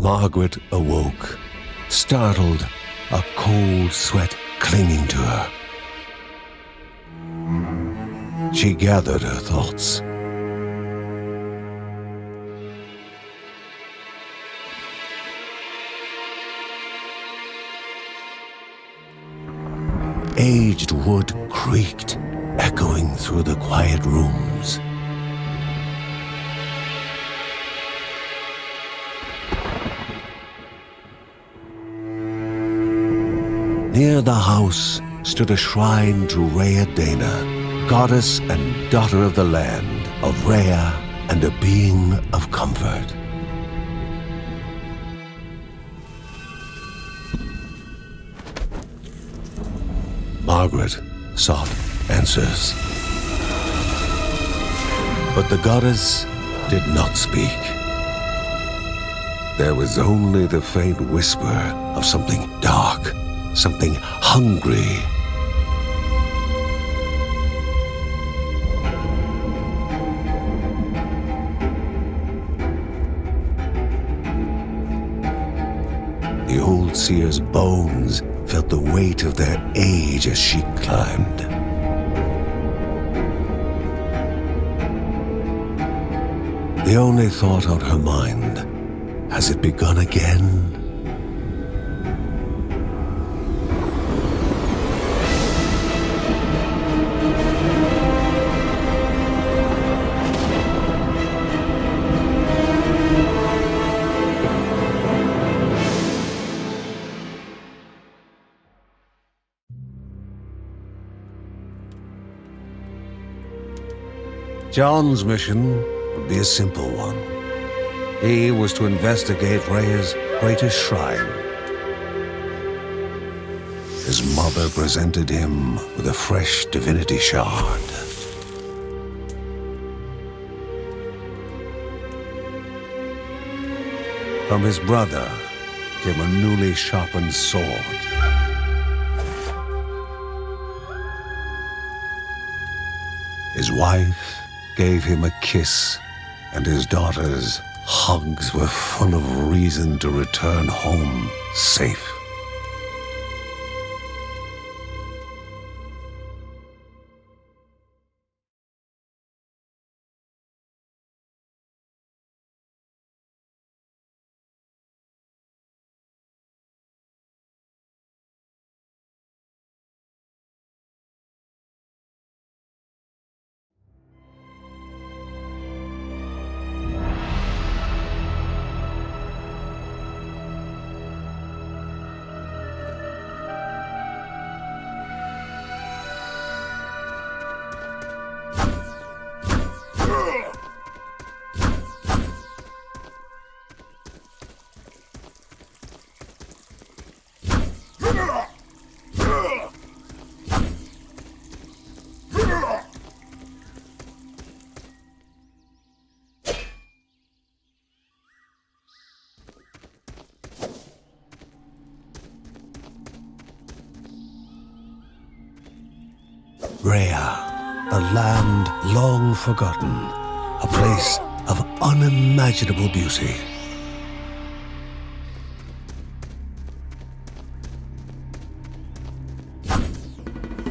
Margaret awoke, startled, a cold sweat clinging to her. She gathered her thoughts. Aged wood creaked, echoing through the quiet rooms. Near the house stood a shrine to Rhea Dana, goddess and daughter of the land, of Rhea and a being of comfort. Margaret sought answers. But the goddess did not speak. There was only the faint whisper of something dark, something hungry. The old seer's bones felt the weight of their age as she climbed. The only thought on her mind, has it begun again? John's mission would be a simple one. He was to investigate Rhea's greatest shrine. His mother presented him with a fresh divinity shard. From his brother came a newly sharpened sword. His wife gave him a kiss, and his daughter's hugs were full of reason to return home safe. Rhea, a land long forgotten, a place of unimaginable beauty.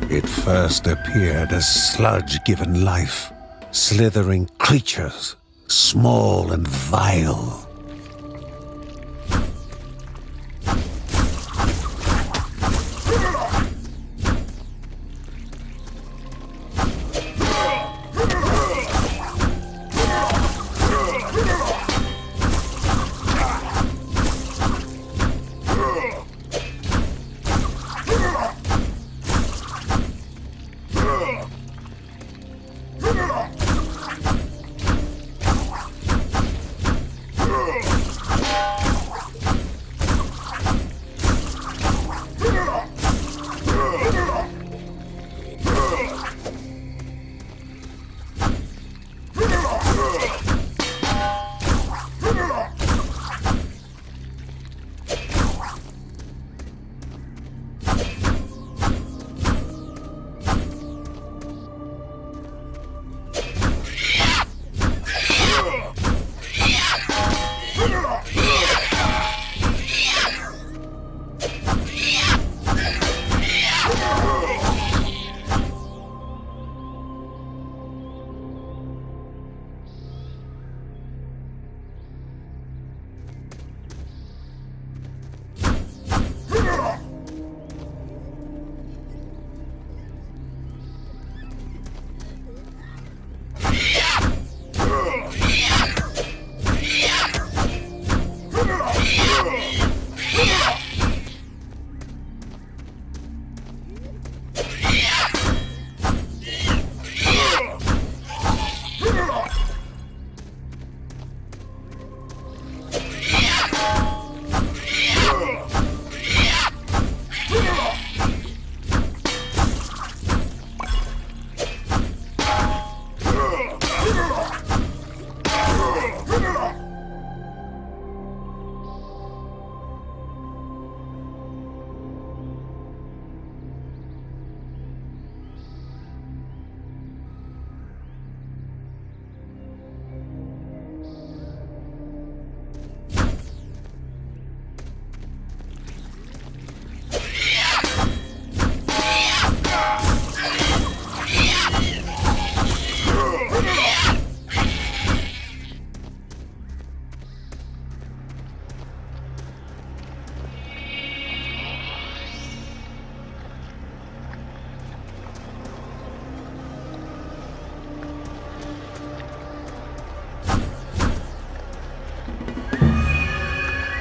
It first appeared as sludge given life, slithering creatures, small and vile.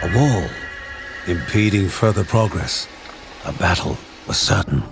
A wall, impeding further progress. A battle was certain.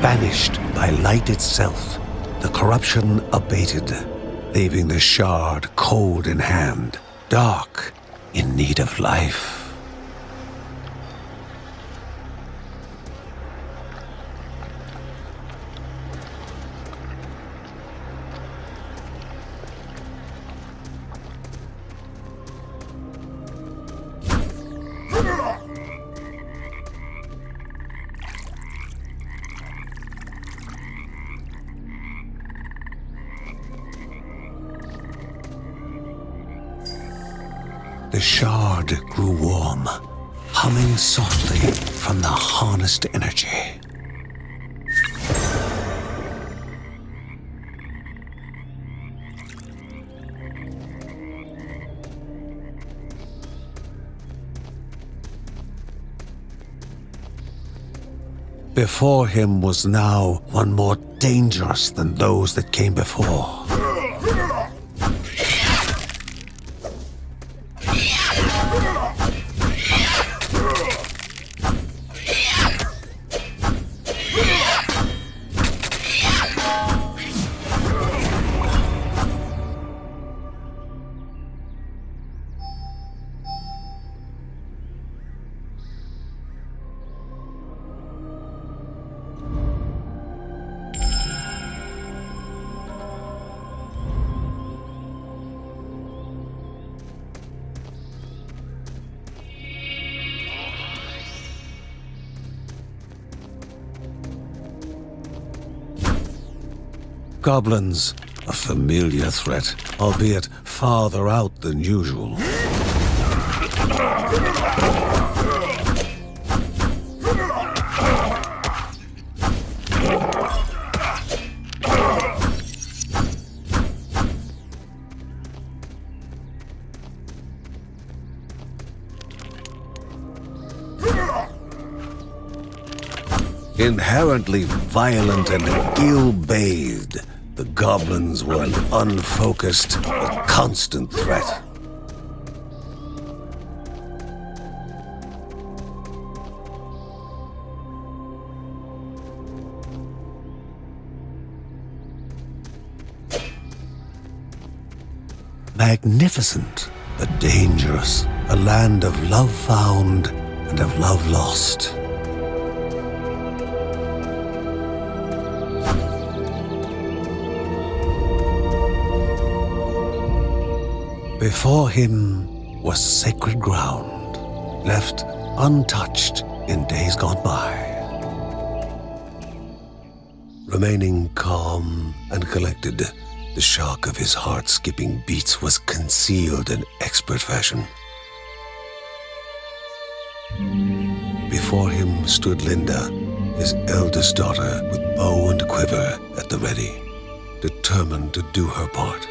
Banished by light itself, the corruption abated, leaving the shard cold in hand, dark, in need of life. The shard grew warm, humming softly from the harnessed energy. Before him was now one more dangerous than those that came before. Goblins, a familiar threat, albeit farther out than usual. Inherently violent and ill-bathed, the goblins were an unfocused but constant threat. Magnificent, but dangerous, a land of love found and of love lost. Before him was sacred ground, left untouched in days gone by. Remaining calm and collected, the shock of his heart-skipping beats was concealed in expert fashion. Before him stood Linda, his eldest daughter, with bow and quiver at the ready, determined to do her part.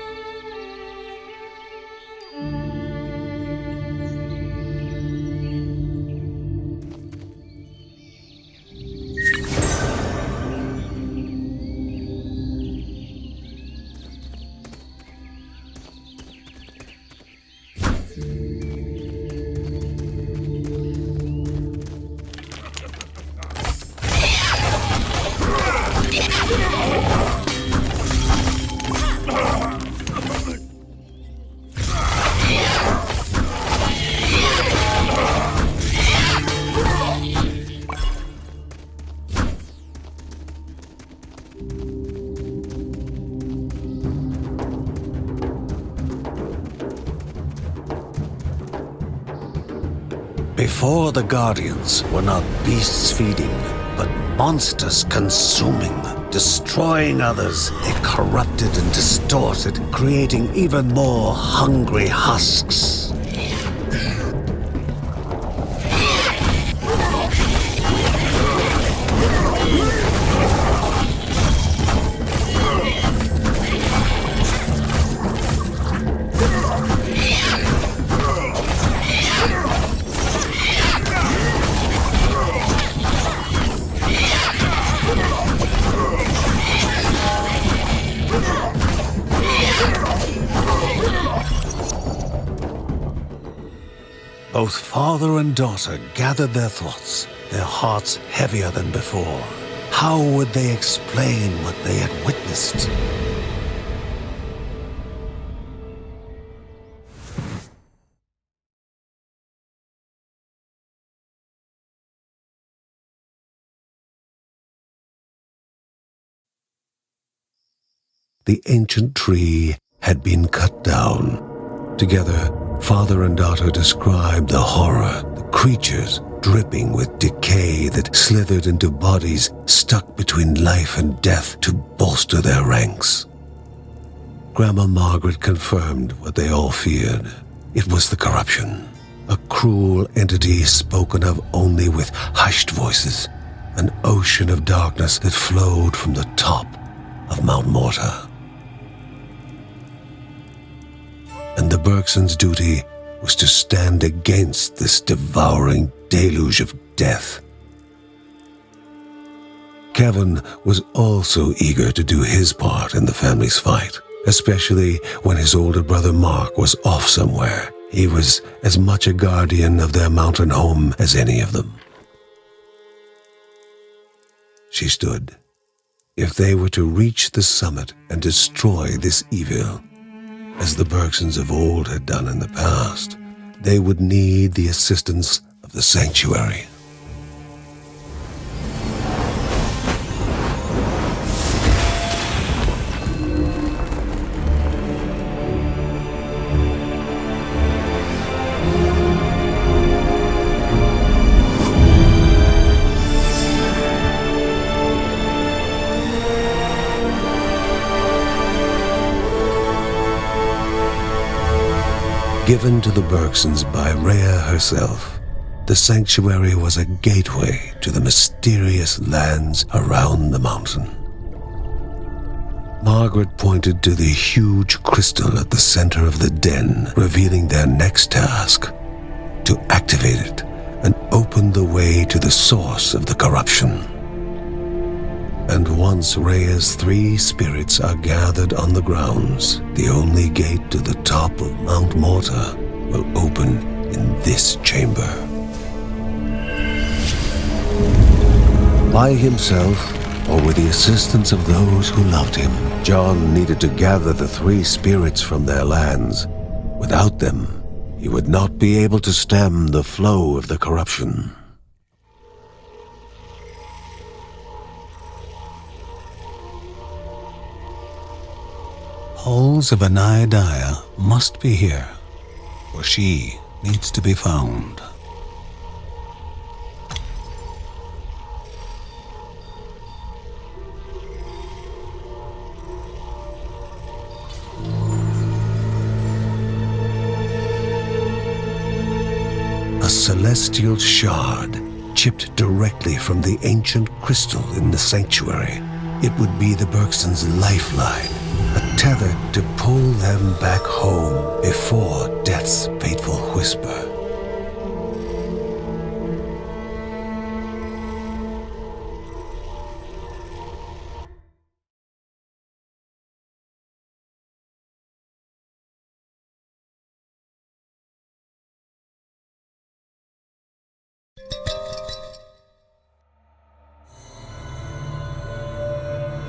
before the Guardians were not beasts feeding, but monsters consuming, destroying others. They corrupted and distorted, creating even more hungry husks. Both father and daughter gathered their thoughts, their hearts heavier than before. How would they explain what they had witnessed? The ancient tree had been cut down. Together, father and daughter described the horror, the creatures dripping with decay that slithered into bodies stuck between life and death to bolster their ranks. Grandma Margaret confirmed what they all feared. It was the corruption, a cruel entity spoken of only with hushed voices, an ocean of darkness that flowed from the top of Mount Morta. And the Bergsons' duty was to stand against this devouring deluge of death. Kevin was also eager to do his part in the family's fight, especially when his older brother Mark was off somewhere. He was as much a guardian of their mountain home as any of them. She stood. If they were to reach the summit and destroy this evil, as the Bergsons of old had done in the past, they would need the assistance of the sanctuary. Given to the Bergsons by Rhea herself, the sanctuary was a gateway to the mysterious lands around the mountain. Margaret pointed to the huge crystal at the center of the den, revealing their next task: to activate it and open the way to the source of the corruption. And once Rhea's 3 spirits are gathered on the grounds, the only gate to the top of Mount Morta will open in this chamber. By himself, or with the assistance of those who loved him, John needed to gather the 3 spirits from their lands. Without them, he would not be able to stem the flow of the corruption. Halls of Anaidia must be here, for she needs to be found. A celestial shard chipped directly from the ancient crystal in the sanctuary. It would be the Bergsons' lifeline, a tether to pull them back home before death's fateful whisper.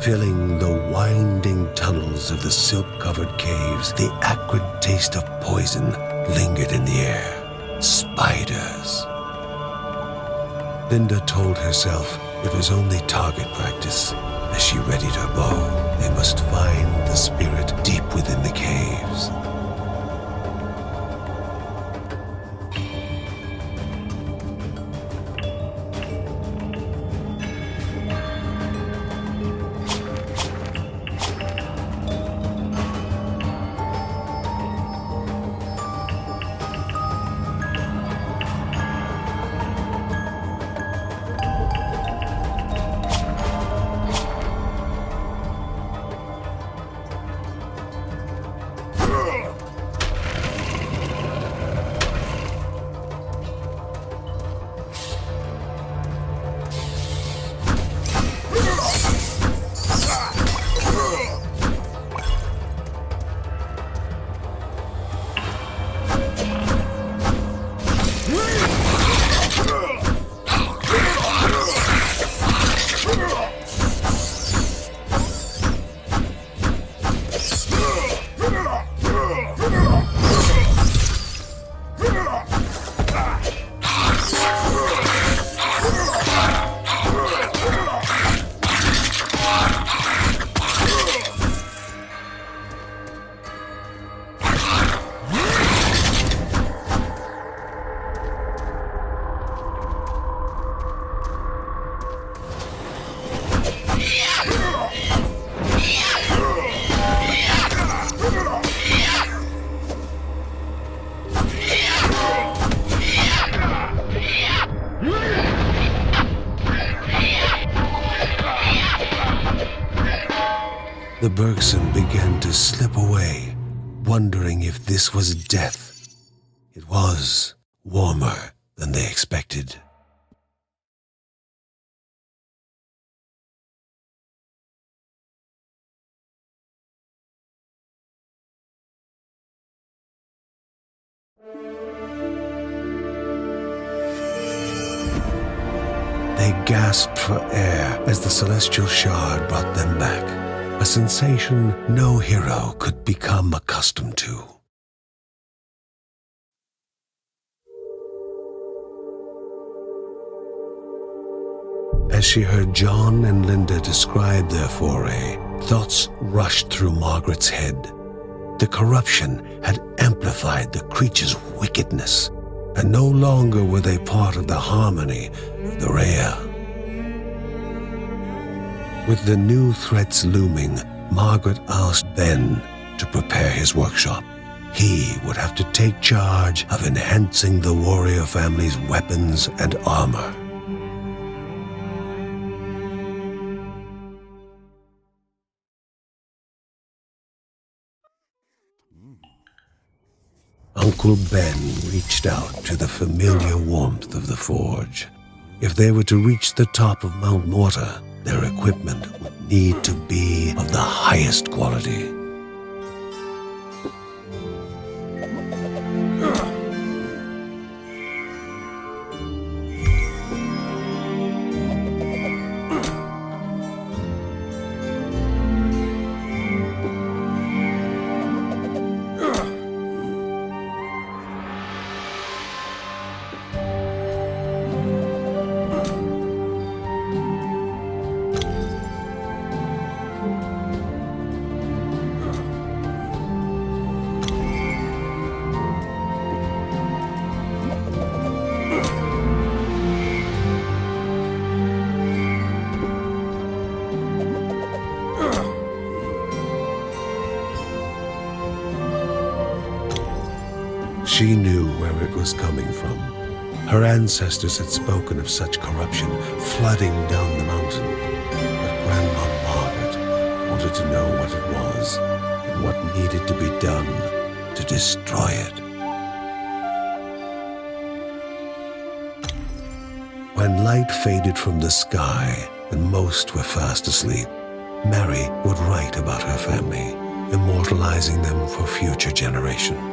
Filling the winding tunnels of the silk-covered caves, the acrid taste of poison lingered in the air. Spiders. Linda told herself it was only target practice. As she readied her bow, they must find the spirit deep within the caves. The Bergson began to slip away, wondering if this was death. It was warmer than they expected. They gasped for air as the celestial shard brought them back, a sensation no hero could become accustomed to. As she heard John and Linda describe their foray, thoughts rushed through Margaret's head. The corruption had amplified the creature's wickedness, and no longer were they part of the harmony of the Rhea. With the new threats looming, Margaret asked Ben to prepare his workshop. He would have to take charge of enhancing the warrior family's weapons and armor. Uncle Ben reached out to the familiar warmth of the forge. If they were to reach the top of Mount Morta, their equipment would need to be of the highest quality. She knew where it was coming from. Her ancestors had spoken of such corruption flooding down the mountain. But Grandma Margaret wanted to know what it was and what needed to be done to destroy it. When light faded from the sky and most were fast asleep, Mary would write about her family, immortalizing them for future generations.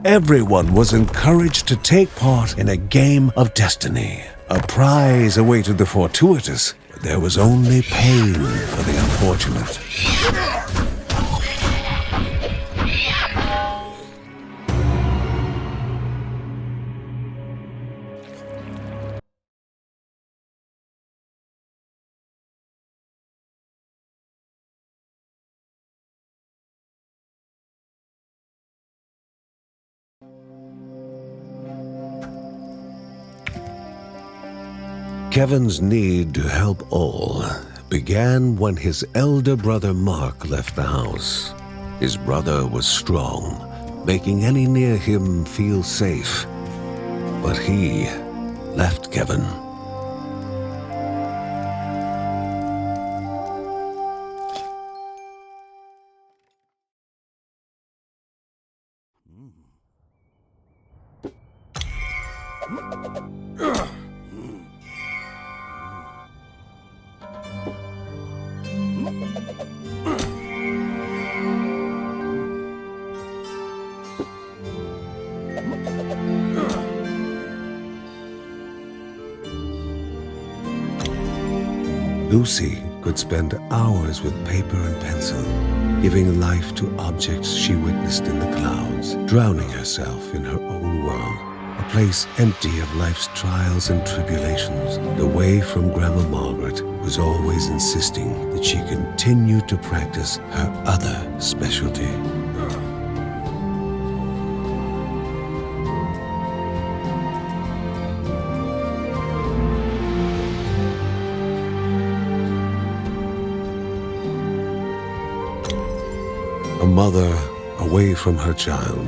Everyone was encouraged to take part in a game of destiny. A prize awaited the fortuitous, but there was only pain for the unfortunate. Kevin's need to help all began when his elder brother Mark left the house. His brother was strong, making any near him feel safe. But he left Kevin. Lucy could spend hours with paper and pencil, giving life to objects she witnessed in the clouds, drowning herself in her own world, a place empty of life's trials and tribulations. Away from Grandma Margaret was always insisting that she continue to practice her other specialty. A mother away from her child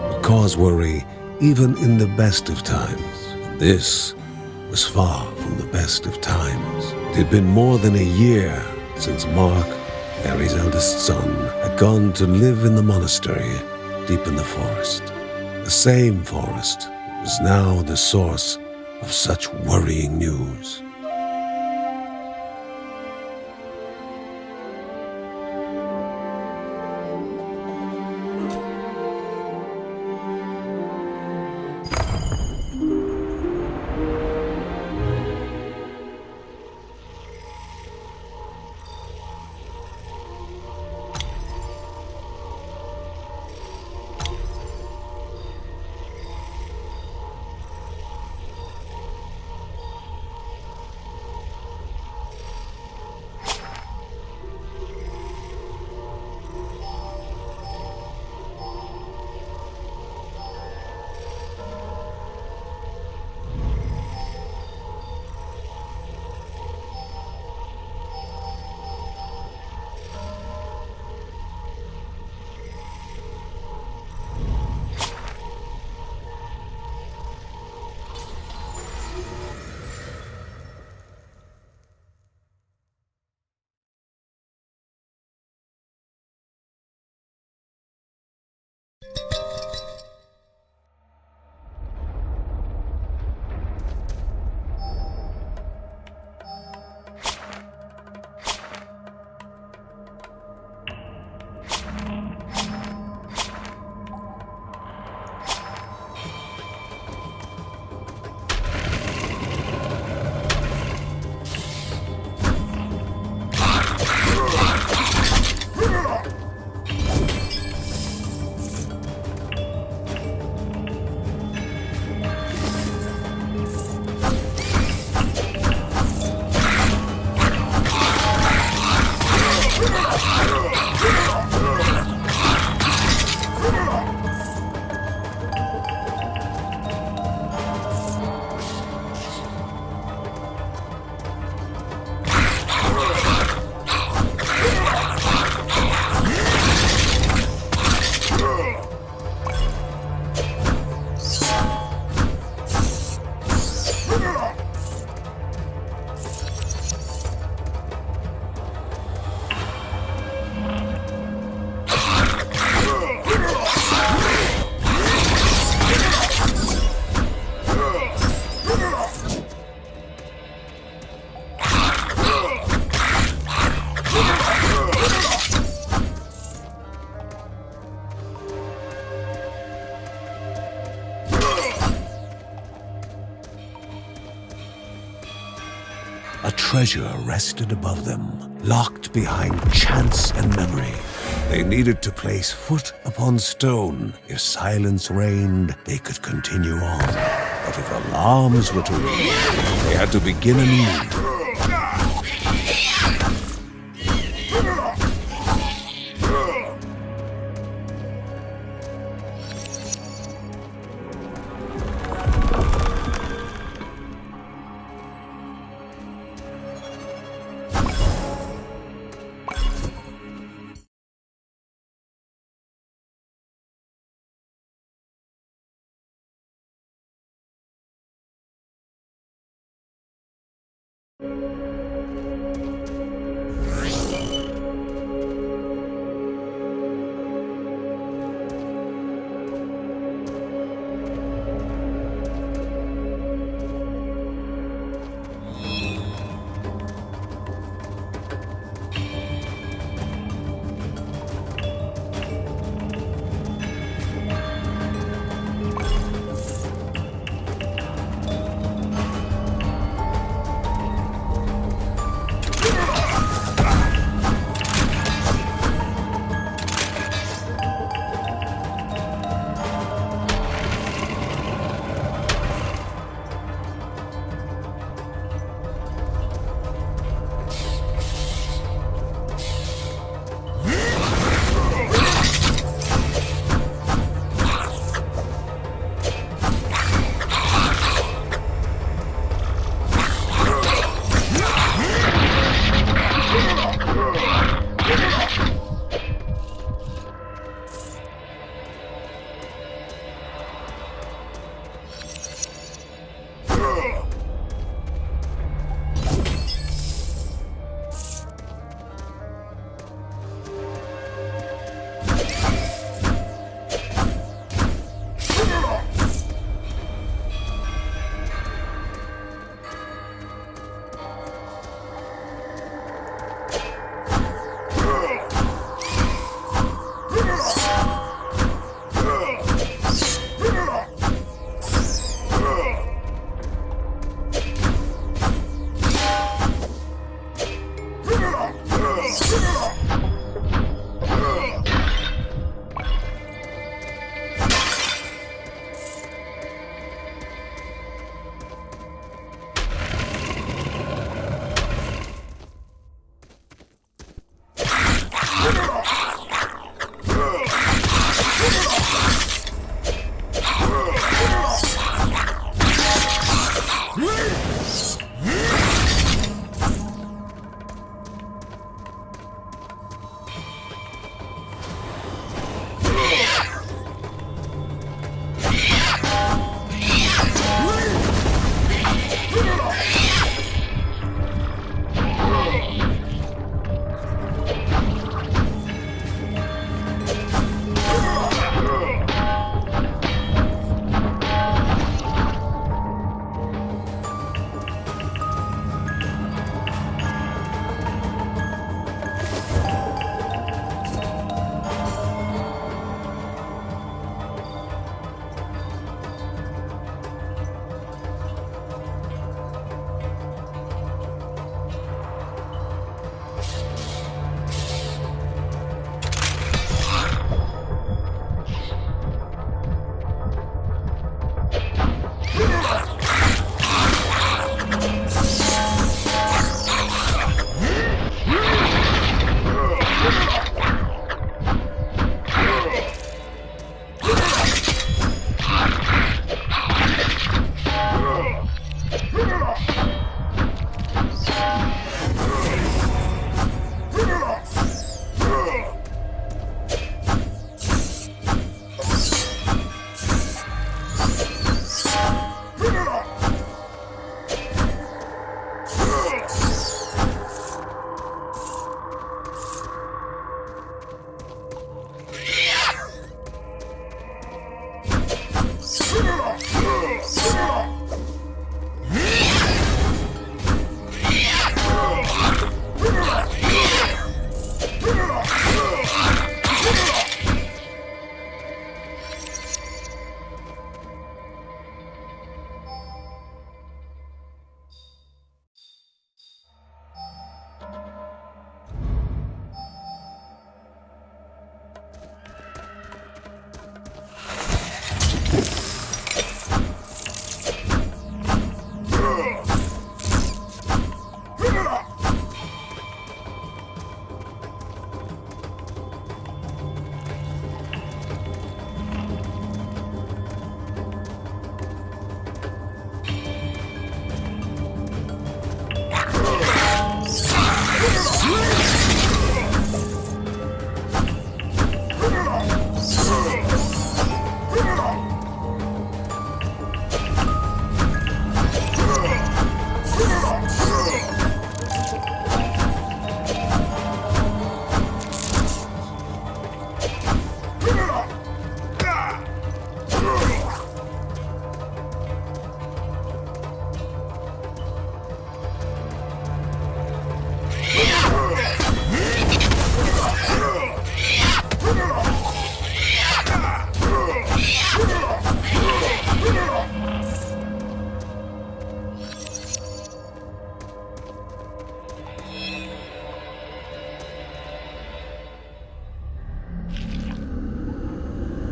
would cause worry even in the best of times. This was far from the best of times. It had been more than a year since Mark, Mary's eldest son, had gone to live in the monastery deep in the forest. The same forest was now the source of such worrying news. A treasure rested above them, locked behind chance and memory. They needed to place foot upon stone. If silence reigned, they could continue on. But if alarms were to ring, they had to begin anew.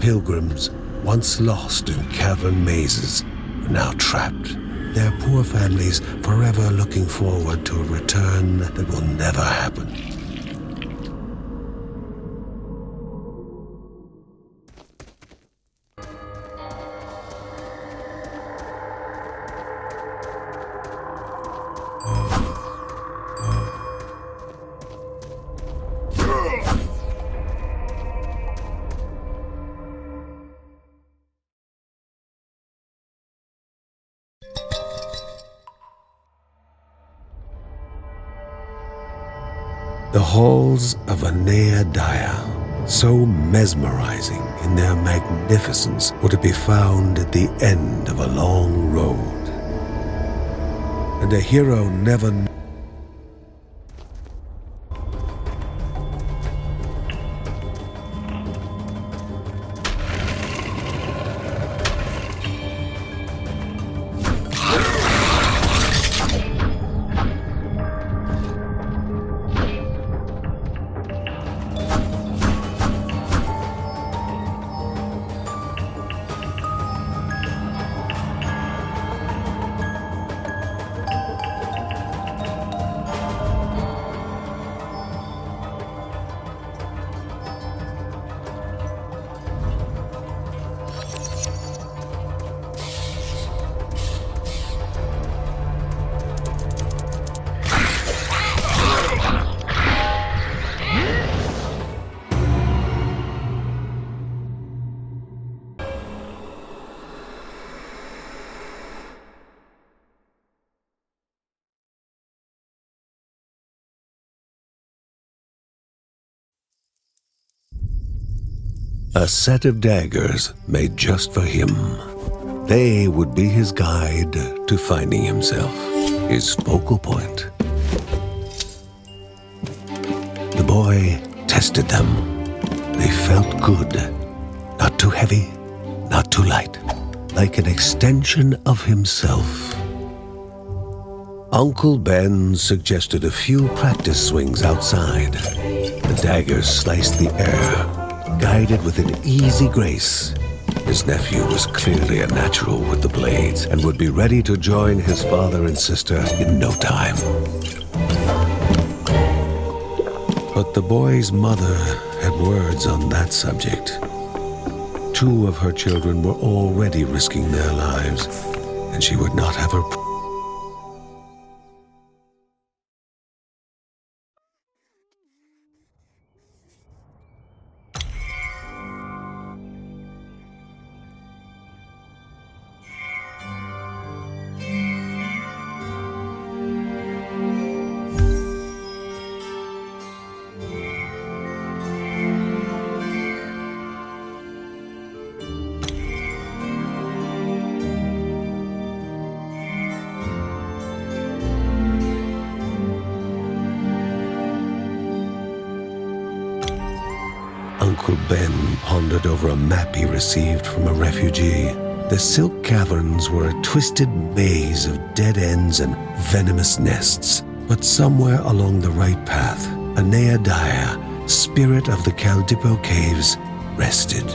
pilgrims, once lost in cavern mazes, are now trapped. Their poor families forever looking forward to a return that will never happen. The halls of Anea Daya, so mesmerizing in their magnificence, were to be found at the end of a long road. And a hero never knew. A set of daggers made just for him. They would be his guide to finding himself, his focal point. The boy tested them. They felt good. Not too heavy, not too light. Like an extension of himself. Uncle Ben suggested a few practice swings outside. The daggers sliced the air, guided with an easy grace. His nephew was clearly a natural with the blades and would be ready to join his father and sister in no time. But the boy's mother had words on that subject. 2 of her children were already risking their lives, and she would not have her Uncle Ben pondered over a map he received from a refugee. The Silk Caverns were a twisted maze of dead ends and venomous nests. But somewhere along the right path, Anea Daya, spirit of the Caldipo Caves, rested.